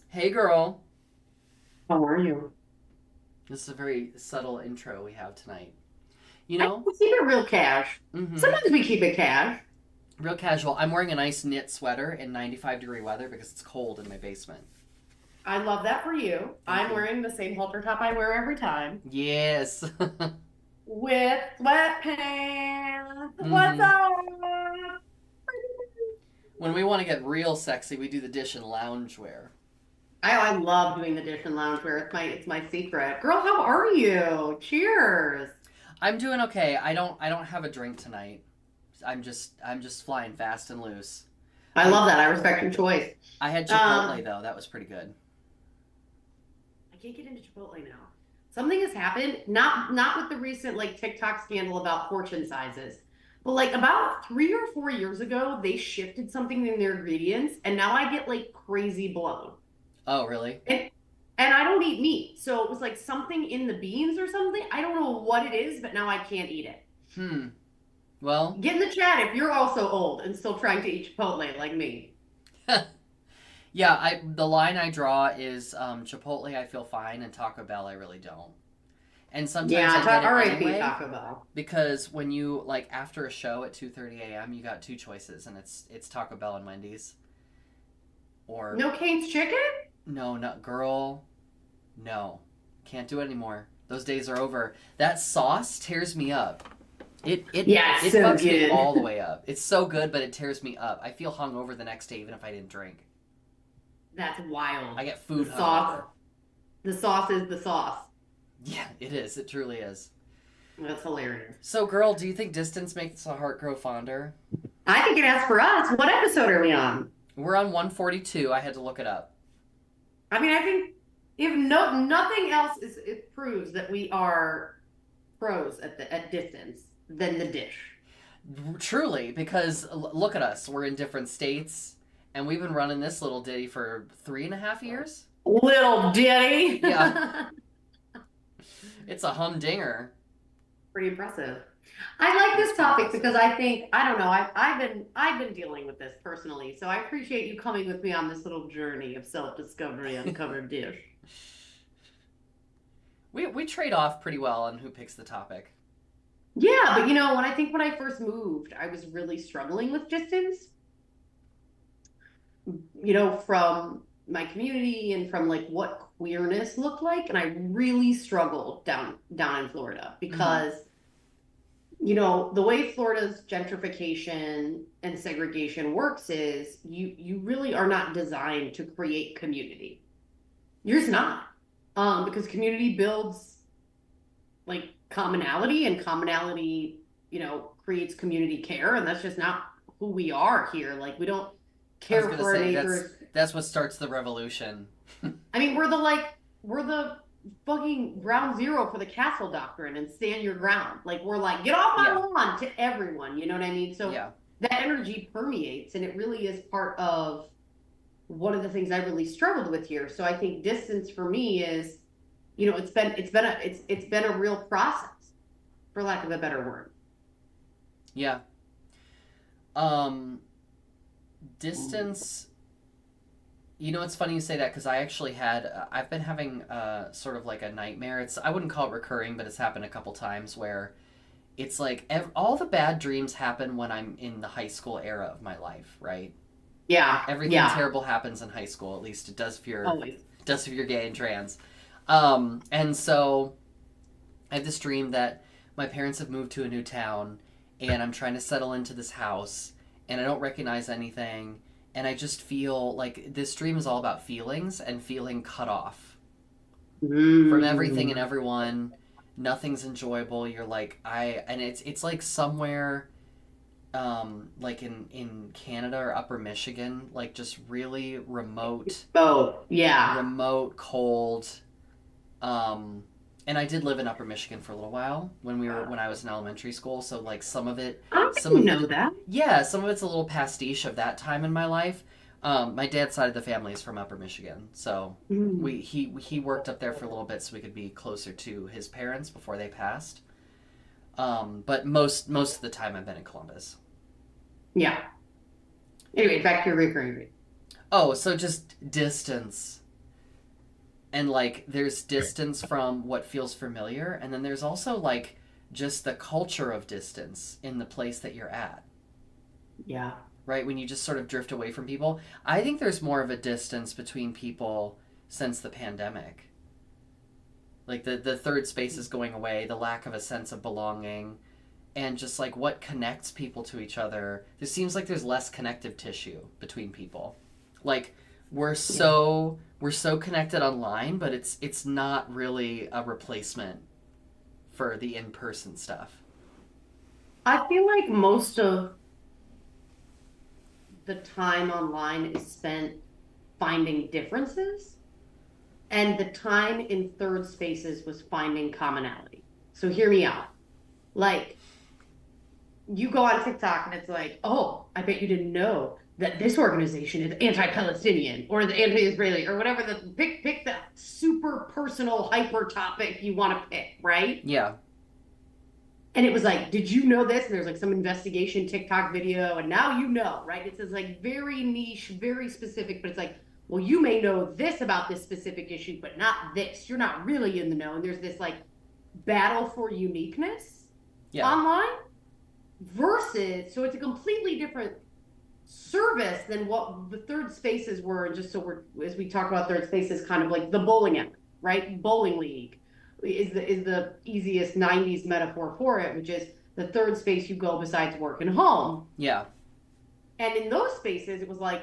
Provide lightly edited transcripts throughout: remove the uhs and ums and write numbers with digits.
Hey girl. How are you? This is a very subtle intro we have tonight. You I know, keep it real cash. mm-hmm. Sometimes we keep it cash. Real casual. I'm wearing a nice knit sweater in 95-degree weather because it's cold in my basement. I love that for you. Thank I'm you. wearing the same halter top I wear every time Yes. with sweatpants. What's mm-hmm. up? When we want to get real sexy, we do the dish and loungewear. I love doing the dish and loungewear. It's my secret. Girl, how are you? Cheers. I'm doing okay. I don't have a drink tonight. I'm just flying fast and loose. I I love that. I respect your choice. I had Chipotle Um, though. That was pretty good. I can't get into Chipotle now. Something has happened, not with the recent like TikTok scandal about portion sizes, but like about 3 or 4 years ago, they shifted something in their ingredients, and now I get like crazy blown. Oh, really? And and I don't eat meat, so it was like something in the beans or something. I don't know what it is, but now I can't eat it. Hmm. Well, Get in the chat if you're also old and still trying to eat Chipotle like me. yeah, I the line I draw is Chipotle I feel fine and Taco Bell I really don't. And sometimes Yeah, I get it R.I.P. anyway Taco Bell. because when you like after a show at 2:30 a.m. you got two choices and it's Taco Bell and Wendy's or No Cane's chicken? no, not girl. No. Can't do it anymore. Those days are over. That sauce tears me up. It it Yeah, it's it so fucks me good. all the way up. It's so good, but it tears me up. I feel hungover the next day even if I didn't drink. That's wild. I get The food sauce hungover. The sauce is the sauce. Yeah, it is. It truly is. That's hilarious. So, girl, do you think distance makes a heart grow fonder? I think it asks for us. What episode are we on? We're on 142. I had to look it up. I mean, I think if nothing else is it proves that we are pros at distance than the dish. Truly, because look at us. We're in different states, and we've been running this little ditty for 3.5 years. Little ditty. Yeah, it's a humdinger. Pretty impressive. I like It's this pretty topic impressive. because I think I don't know. I've been dealing with this personally, so I appreciate you coming with me on this little journey of self discovery on covered dish. We trade off pretty well on who picks the topic. Yeah, but when I first moved, I was really struggling with distance, from my community and from like what queerness looked like. And I really struggled down in Florida Mm-hmm. because, the way Florida's gentrification and segregation works is you really are not designed to create community. You're just not. Because community builds like commonality and commonality, creates community care, and that's just not who we are here. Like we don't I was care gonna for our say that's neighbors. that's what starts the revolution. I mean, we're the fucking ground zero for the castle doctrine and stand your ground. Like we're like, get off my Yeah, lawn to everyone, you know what I mean? So yeah. that energy permeates and it really is part of one of the things I really struggled with here. So I think distance for me is, it's been a real process, for lack of a better word. Yeah. Um, distance. You know, it's funny you say that because I actually had. I've been having sort of like a nightmare. I wouldn't call it recurring, but it's happened a couple times where it's like all the bad dreams happen when I'm in the high school era of my life, right? Yeah, Everything yeah, terrible happens in high school. At least it always. does if you're gay and trans. And so I have this dream that my parents have moved to a new town and I'm trying to settle into this house and I don't recognize anything and I just feel like this dream is all about feelings and feeling cut off from everything and Mm. everyone. Nothing's enjoyable. You're like and it's like somewhere like in Canada or upper Michigan, like just really Oh, yeah. cold. Um, and I did live in Upper Michigan for a little while when I was in elementary school. So like I some didn't of know it, that. yeah, some of it's a little pastiche of that time in my life. My dad's side of the family is from Upper Michigan, so Mm. he worked up there for a little bit so we could be closer to his parents before they passed. But most of the time I've been in Columbus. Yeah. Anyway, back to your recurring dream. Oh, so just distance. And like there's distance from what feels familiar, and then there's also like just the culture of distance in the place that you're at, Yeah. right? When you just sort of drift away from people. I think there's more of a distance between people since the pandemic. Like the third space is going away, the lack of a sense of belonging, and just like what connects people to each other. It seems like there's less connective tissue between people. Like Yeah. we're so connected online, but it's not really a replacement for the in-person stuff. I feel like most of the time online is spent finding differences, and the time in third spaces was finding commonality. So hear me out. Like, you go on TikTok and it's like, oh, I bet you didn't know that this organization is anti-Palestinian or the anti-Israeli or whatever the pick the super personal hyper topic you want to pick, right? Yeah. And it was like, did you know this? And there's like some investigation TikTok video, and now you know, right? It says like very niche, very specific, but it's like, well, you may know this about this specific issue, but not this. You're not really in the know. And there's this like battle for uniqueness Yeah. online versus, so it's a completely different service than what the third spaces were. And just so we're, as we talk about third spaces, kind of like the bowling alley, right? Bowling league is the easiest 90s metaphor for it, which is the third space you go besides work and home. Yeah. And in those spaces, it was like,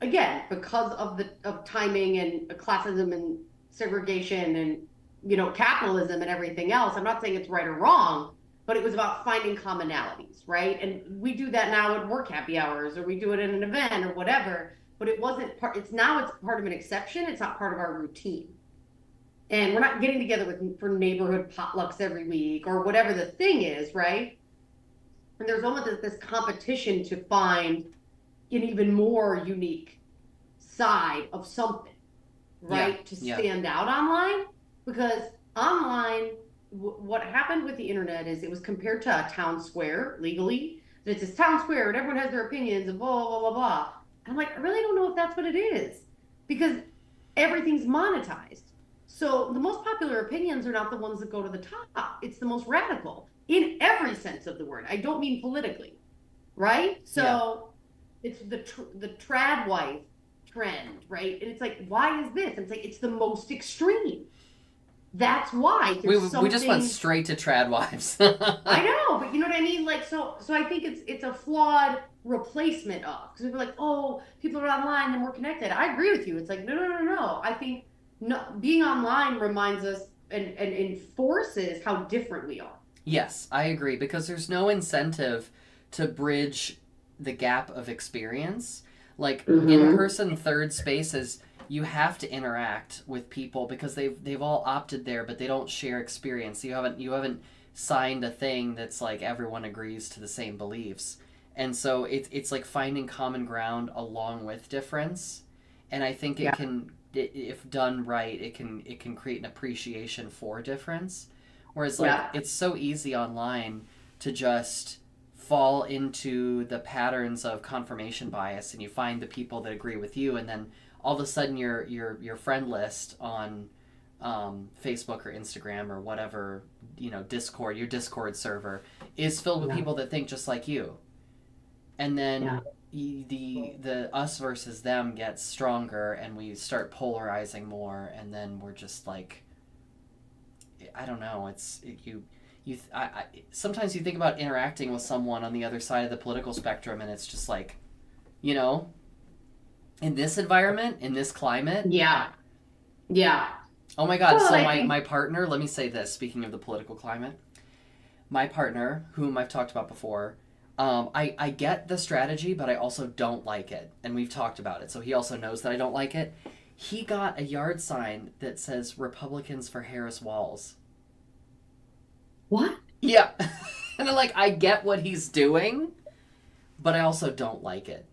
again, because of the of timing and classism and segregation and capitalism and everything else. I'm not saying it's right or wrong, but it was about finding commonalities, right? And we do that now at work happy hours, or we do it in an event or whatever. But it wasn't part. It's part of an exception. It's not part of our routine. And we're not getting together for neighborhood potlucks every week or whatever the thing is, right? And there's almost this competition to find an even more unique side of something, Yeah. right? To Yeah. stand out online. Because online, what happened with the internet is it was compared to a town square legally. It's this town square and everyone has their opinions and blah, blah, blah, blah. I'm like, I really don't know if that's what it is because everything's monetized. So the most popular opinions are not the ones that go to the top. It's the most radical in every sense of the word. I don't mean politically, right? Yeah. So it's the trad wife trend, right? And it's like, why is this? And it's like it's the most extreme. That's why We there's we just went something. straight to trad wives. I know, but you know what I mean? Like, so I think it's a flawed replacement of, because we're like, oh, people are online and we're connected. I agree with you. It's like, no, no, no, no. I think no, being online reminds us and enforces how different we are. Yes, I agree because there's no incentive to bridge the gap of experience. Like Mm-hmm. in-person third spaces, you have to interact with people because they've all opted there, but they don't share experience. You haven't signed a thing that's like everyone agrees to the same beliefs. And so it's like finding common ground along with difference. And I think Yeah. if done right, it can create an appreciation for difference. Whereas like Yeah. it's so easy online to just fall into the patterns of confirmation bias, and you find the people that agree with you, and then all of a sudden your friend list on Facebook or Instagram or whatever, Discord, your Discord server is filled with Yeah. people that think just like you, and then Yeah. the us versus them gets stronger, and we start polarizing more, and then we're just like, I don't know. Sometimes you think about interacting with someone on the other side of the political spectrum, and it's just like, you know, in this environment, in this climate. Yeah. Yeah. Oh my God! Well, So I my think, partner. Let me say this. Speaking of the political climate, my partner, whom I've talked about before, I get the strategy, but I also don't like it, and we've talked about it. So he also knows that I don't like it. He got a yard sign that says "Republicans for Harris Walls." what? Yeah. And I'm like, I get what he's doing, but I also don't like it.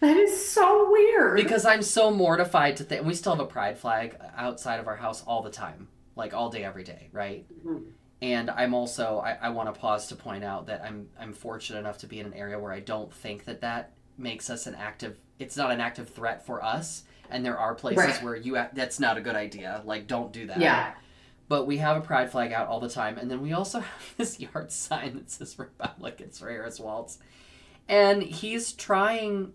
That is so weird. Because I'm so mortified to think. We still have a pride flag outside of our house all the time, like all day, every day, right? Mhm. And I'm also, I want to pause to point out that I'm fortunate enough to be in an area where I don't think that makes us an active, it's not an active threat for us. And there are places Right. where that's not a good idea. Like, don't do that. Yeah. But we have a pride flag out all the time. And then we also have this yard sign that says Republicans for Harris Waltz. And he's trying,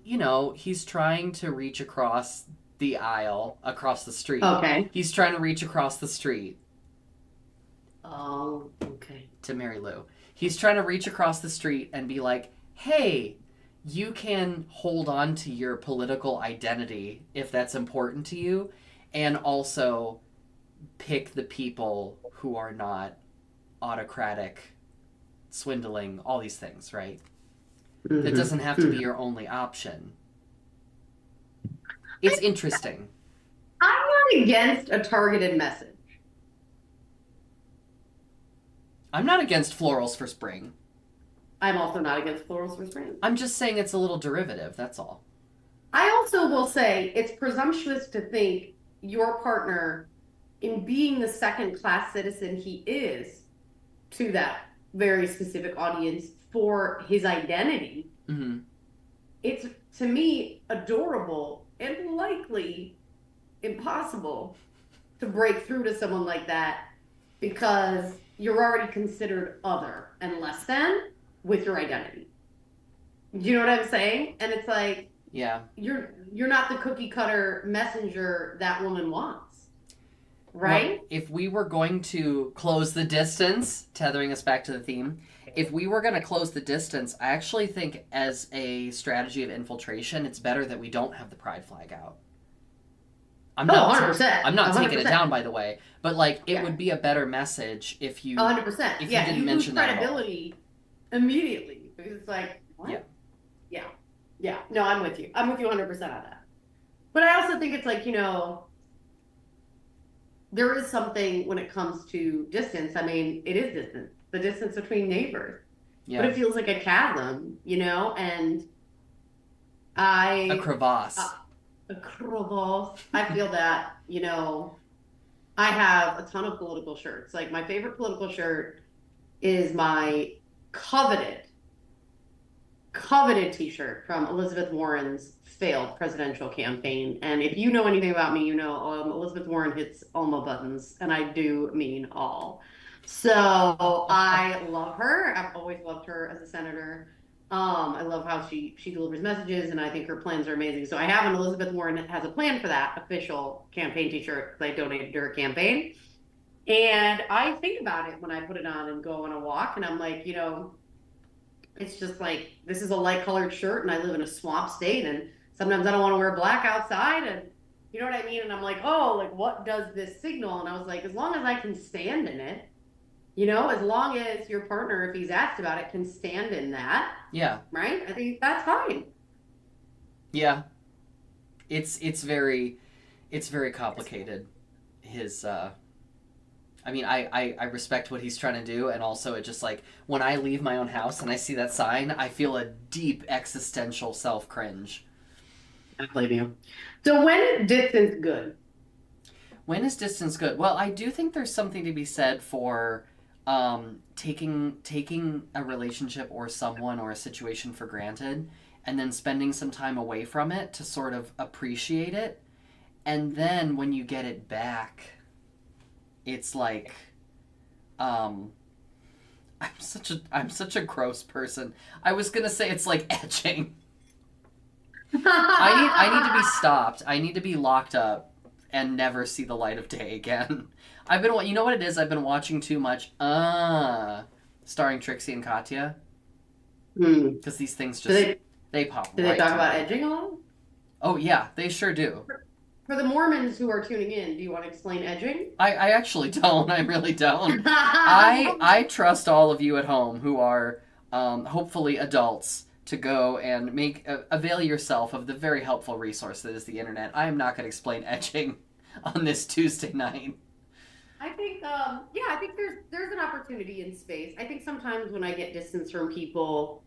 he's trying to reach across the aisle, across the street. Okay. He's trying to reach across the street Oh, okay. to Mary Lou. He's trying to reach across the street and be like, hey, you can hold on to your political identity if that's important to you, and also pick the people who are not autocratic, swindling, all these things, right? That doesn't have to be your only option. It's interesting. I'm not against a targeted message. I'm not against florals for spring. I'm also not against florals for spring. I'm just saying it's a little derivative, that's all. I also will say it's presumptuous to think your partner, in being the second class citizen he is to that very specific audience for his identity, Mm-hmm. it's to me adorable and likely impossible to break through to someone like that because you're already considered other and less than with your identity. Do you know what I'm saying? And it's like, Yeah. you're not the cookie cutter messenger that woman wants, right? Well, if we were going to close the distance, tethering us back to the theme, if we were going to close the distance, I actually think as a strategy of infiltration, it's better that we don't have the pride flag out. I'm not 100%. I'm not taking it 100%. down, by the way, but like it Yeah. would be a better message if you 100%. if Yeah, you didn't you lose mention that at all. credibility immediately because it's like, what? Yeah. Yeah. Yeah. No, I'm with you. I'm with you 100% on that. But I also think it's like, there is something when it comes to distance. I mean, it is distance, the distance between neighbors. Yeah. But it feels like a chasm, and A crevasse. a crevasse. I feel that, I have a ton of political shirts. Like my favorite political shirt is my coveted t-shirt from Elizabeth Warren's failed presidential campaign. And if you know anything about me, Elizabeth Warren hits all my buttons, and I do mean all. So I love her. I've always loved her as a senator. I love how she delivers messages, and I think her plans are amazing. So I have an Elizabeth Warren Has a Plan for That official campaign t-shirt because I donated to her campaign. And I think about it when I put it on and go on a walk, and I'm like, it's just like, this is a light colored shirt and I live in a swamp state and sometimes I don't want to wear black outside, and you know what I mean? And I'm like, oh, like what does this signal? And I was like, as long as I can stand in it, as long as your partner, if he's asked about it, can stand in that. Yeah. Right? I think that's fine. Yeah. It's very complicated. His I respect what he's trying to do, and also it just like when I leave my own house and I see that sign, I feel a deep existential self cringe. I blame you. So when is distance good? When is distance good? Well, I do think there's something to be said for taking a relationship or someone or a situation for granted and then spending some time away from it to sort of appreciate it. And then when you get it back, it's like I'm such a gross person. I was going to say it's like etching. I need to be stopped. I need to be locked up and never see the light of day again. You know what it is? I've been watching too much starring Trixie and Katya. Because these things just they pop. Do they talk about edging a lot? Oh yeah, they sure do. For the Mormons who are tuning in, do you want to explain edging? I actually don't. I really don't. I trust all of you at home who are hopefully adults to go and avail yourself of the very helpful resource that is the internet. I am not going to explain etching on this Tuesday night. I think, I think there's an opportunity in space. I think sometimes when I get distance from people,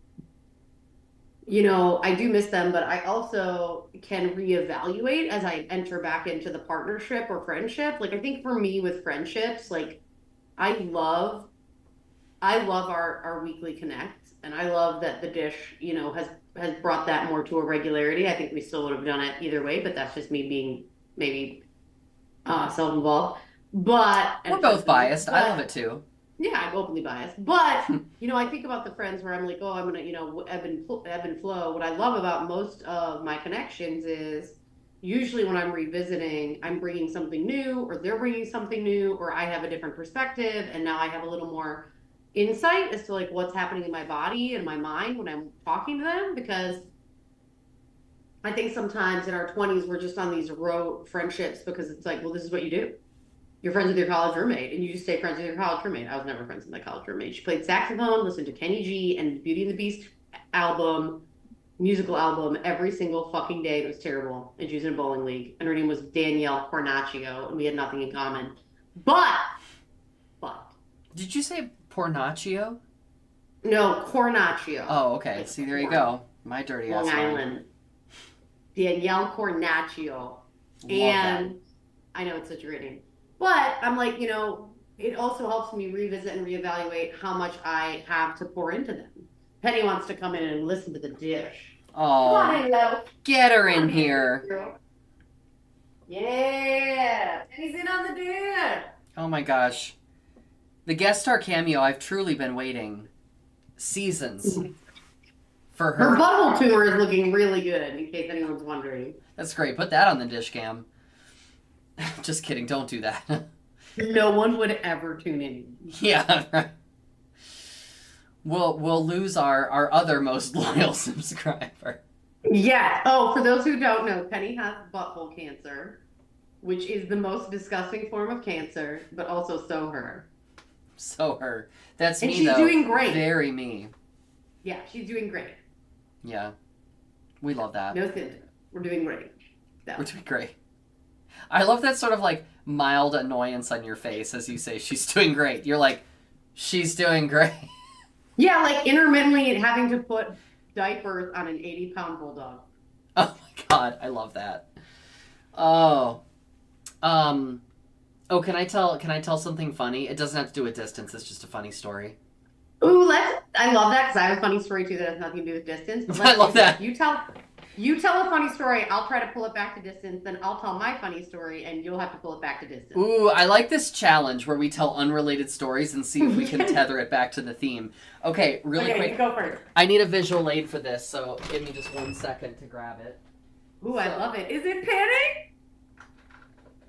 I do miss them, but I also can reevaluate as I enter back into the partnership or friendship. Like I think for me with friendships, like I love our weekly connect, and I love that the dish, has has brought that more to a regularity. I think we still would have done it either way, but that's just me being maybe self-involved. But We're and both friend-centered. biased. I love But it too. yeah, I'm openly biased. But I think about the friends where I'm like, oh, I'm gonna, ebb and flow. What I love about most of my connections is usually when I'm revisiting, I'm bringing something new, or they're bringing something new, or I have a different perspective, and now I have a little more insight as to like what's happening in my body and my mind when I'm talking to them. Because I think sometimes in our 20s we're just on these rote friendships because it's like, well, this is what you do. You're friends with your college roommate, and you just stay friends with your college roommate. I was never friends with my college roommate. She played saxophone, listened to Kenny G and Beauty and the Beast album, musical album, every single fucking day. It was terrible. And she was in a bowling league, and her name was Danielle Cornacchio, and we had nothing in common. But, but, Did you say Pornaccio? no, Cornacchio. Oh, okay. Like See, there you corn, go. My dirty Long ass mind. Island. Danielle Cornacchio. Love that. And I know it's such a great name. But I'm like, it also helps me revisit and reevaluate how much I have to pour into them. Penny wants to come in and listen to the dish. Come on Oh, in, love. get her Come in on in, here. girl. Yeah. Penny's in on the dish. Oh my gosh. The guest star cameo, I've truly been waiting seasons for Her her. butthole tumor is looking really good, in case anyone's wondering. That's great. Put that on the dish cam. Just kidding. Don't do that. No one would ever tune in. Yeah, right. We'll lose our other most loyal subscriber. Yeah. Oh, for those who don't know, Penny has butthole cancer, which is the most disgusting form of cancer, but also so her. So her. That's And me she's though. doing great. Very me. Yeah, she's doing great. Yeah. We love that. No symptoms. We're doing great. So. We're doing great. I love that sort of like mild annoyance on your face as you say she's doing great. You're like, she's doing great. Yeah, like intermittently having to put diapers on an 80-pound bulldog. Oh my god, I love that. Oh. Oh, can I tell something funny? It doesn't have to do with distance, it's just a funny story. Ooh, I love that because I have a funny story too that has nothing to do with distance. But I love that. You tell a funny story, I'll try to pull it back to distance, then I'll tell my funny story and you'll have to pull it back to distance. Ooh, I like this challenge where we tell unrelated stories and see if we can tether it back to the theme. Okay, really Okay, quick. go first. I need a visual aid for this, so give me just 1 second to grab it. Ooh, I love it. Is it Penny?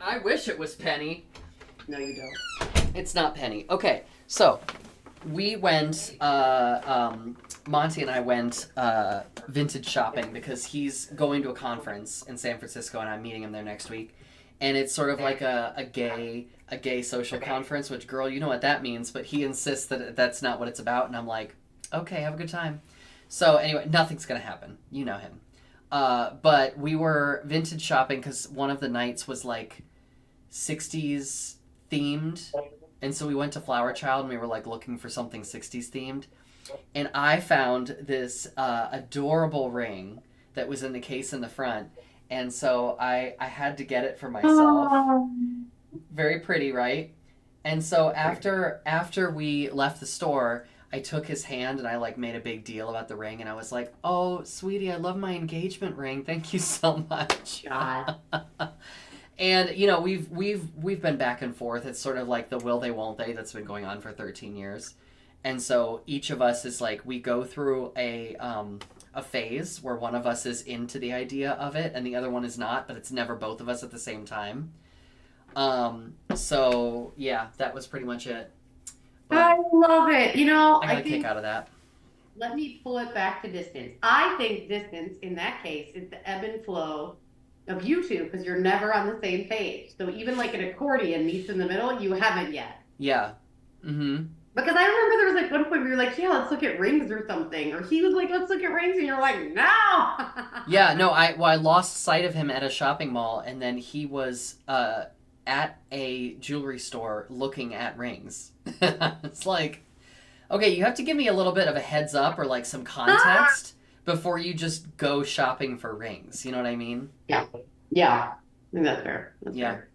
I wish it was Penny. No, you don't. It's not Penny. Okay, so we went, Monty and I went vintage shopping because he's going to a conference in San Francisco and I'm meeting him there next week. And it's sort of like a gay social conference, which, girl, you know what that means, but he insists that that's not what it's about. And I'm like, okay, have a good time. So anyway, nothing's going to happen. You know him. But we were vintage shopping because one of the nights was like 60s themed. And so we went to Flower Child and we were like looking for something 60s themed. And I found this adorable ring that was in the case in the front. And so I had to get it for myself. Very pretty, right? And so after we left the store, I took his hand and I like made a big deal about the ring and I was like, "Oh, sweetie, I love my engagement ring. Thank you so much." God. And we've been back and forth. It's sort of like the will they won't they that's been going on for 13 years. And so each of us is like we go through a phase where one of us is into the idea of it and the other one is not, but it's never both of us at the same time. So yeah, that was pretty much it. But I love it. I got I a kick think, out of that. let me pull it back to distance. I think distance in that case is the ebb and flow of you two because you're never on the same page. So even like an accordion meets in the middle, you haven't yet. Yeah. Mm-hmm. Because I remember there was like one point where you were like, yeah, let's look at rings or something. Or he was like, let's look at rings. And you're like, no. Yeah, no, I lost sight of him at a shopping mall and then he was at a jewelry store looking at rings. It's like, okay, you have to give me a little bit of a heads up or like some context before you just go shopping for rings. You know what I mean? Yeah. Yeah. I think that's fair. That's Yeah. fair.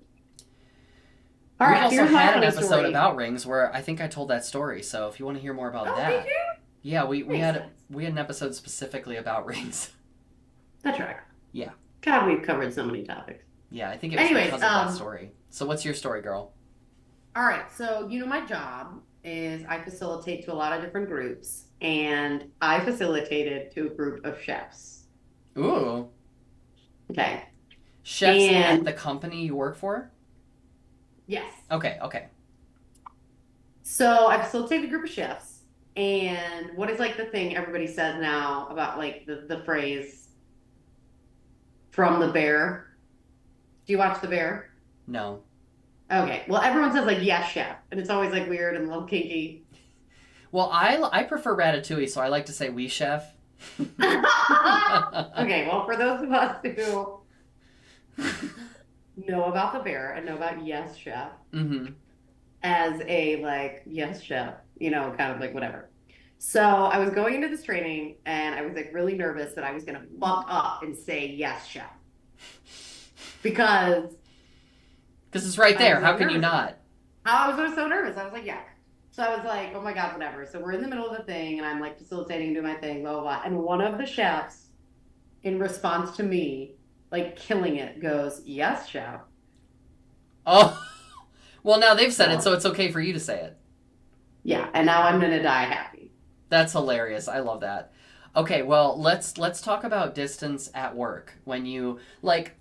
All We've right, also here's my had an funny episode story. about rings where I think I told that story. So if you want to hear more about Oh, that, did you? Yeah, we Makes had sense. we had an episode specifically about rings. That's right. Yeah. God, we've covered so many topics. Yeah, I think it was Anyways, because of that story. So what's your story, girl? all right. So, my job is I facilitate to a lot of different groups, and I facilitated to a group of chefs. Ooh. Okay. Chefs at And the company you work for? yes. Okay, okay. So I facilitated a group of chefs. And what is like the thing everybody says now about like the phrase from the bear? Do you watch The Bear? No. Okay. Well, everyone says like yes, chef. And it's always like weird and a little kinky. Well, I prefer ratatouille, so I like to say we chef. Okay, well, for those of us who know about the bear and know about yes, chef Mm-hmm. as a like yes, chef, kind of like whatever. So I was going into this training and I was like really nervous that I was gonna fuck up and say yes, chef. Because Because it's right I there. was How so can you nervous. not? I was so nervous. I was like, yeah. So I was like, oh my God, whatever. So we're in the middle of the thing and I'm like facilitating and doing my thing, blah, blah, blah. And one of the chefs, in response to me, like killing it, goes, yes, chef. Oh. Well, now they've said it, So so it's okay for you to say it. yeah, and now I'm gonna die happy. That's hilarious. I love that. Okay, well, let's talk about distance at work. When you like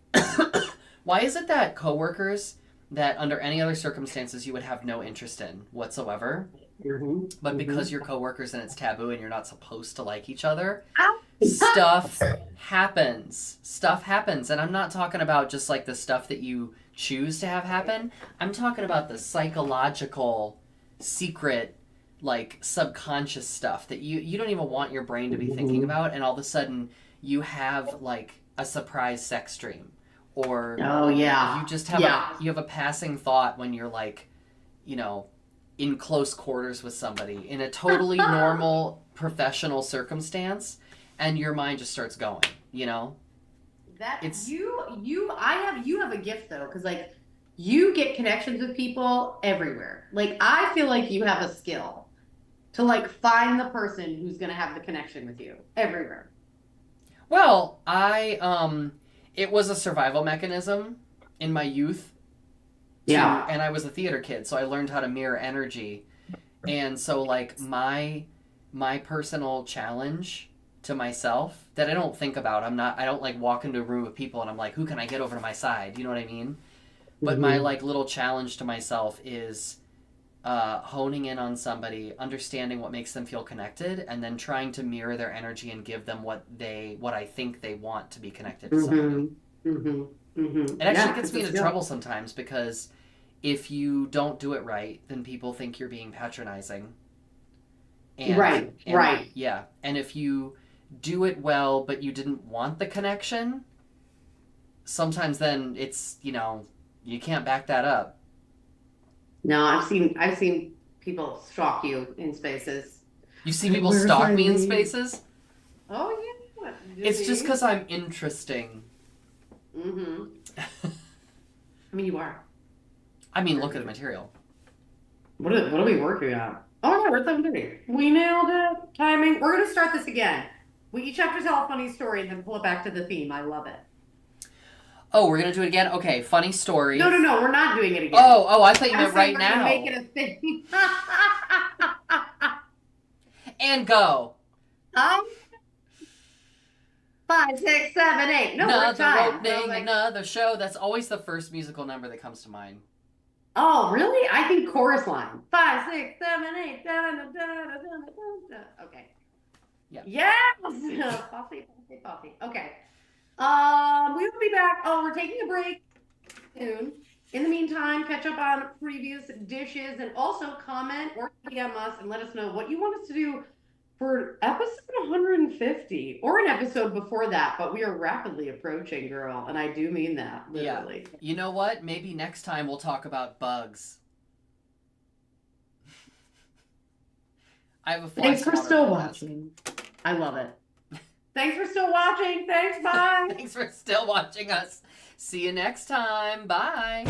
why is it that coworkers that under any other circumstances you would have no interest in whatsoever, Mm-hmm. but Mm-hmm. because you're coworkers and it's taboo and you're not supposed to like each other, stuff happens. Stuff happens. And I'm not talking about just like the stuff that you choose to have happen. I'm talking about the psychological, secret, like subconscious stuff that you don't even want your brain to be thinking Mm-hmm. about, and all of a sudden you have like a surprise sex dream, or Oh yeah. you just have a Yeah. you have a passing thought when you're like, you know, in close quarters with somebody in a totally normal professional circumstance, and your mind just starts going, you know? That It's you have a gift though, because like you get connections with people everywhere. Like I feel like you have a skill to like find the person who's gonna have the connection with you everywhere. well, I it was a survival mechanism in my youth to Yeah. and I was a theater kid, so I learned how to mirror energy. And so like my personal challenge to myself that I don't think about, I don't like walk into a room with people and I'm like, who can I get over to my side? You know what I mean? But my Mm-hmm. like little challenge to myself is honing in on somebody, understanding what makes them feel connected, and then trying to mirror their energy and give them what I think they want to be connected to somebody. Mm-hmm. Mm-hmm. Mm-hmm. It actually Yeah, gets it's me a into skill. trouble sometimes because if you don't do it right, then people think you're being patronizing. And Right, and right. yeah, and if you do it well but you didn't want the connection, sometimes then it's, you can't back that up. No, I've seen people stalk you in spaces. You see Like, people where's stalk me in Eileen? spaces? Oh yeah, It's just Judy. because I'm interesting. Mm-hmm. I mean, you are. I mean, look at the material. What are we working on? Oh no, we're at 7:30. We nailed it. Timing. We're gonna start this again. We each have to tell a funny story and then pull it back to the theme. I love it. Oh, we're gonna do it again? Okay, funny No, story. no, no, we're not doing it again. Oh, I thought you I'm meant saying right we're gonna make now. it a thing. And go. um, 5, 6, 7, 8. No, we're at Another time. So I was opening, like, another show. That's always the first musical number that comes to mind. oh, really? I think chorus line. 5, 6, 7, 8. Da, da, da, da, da, da, da. Okay. Yeah. Yes. Posse, posse, posse. Okay. We will be back. Oh, we're taking a break soon. In the meantime, catch up on previous dishes and also comment or DM us and let us know what you want us to do for episode 150 or an episode before that. But we are rapidly approaching, girl, and I do mean that Yeah. literally. You know what? Maybe next time we'll talk about bugs. I have a fly Thanks for swatter still on my desk. watching. I love it. Thanks for still watching. Thanks. Bye. Thanks for still watching us. See you next time. Bye.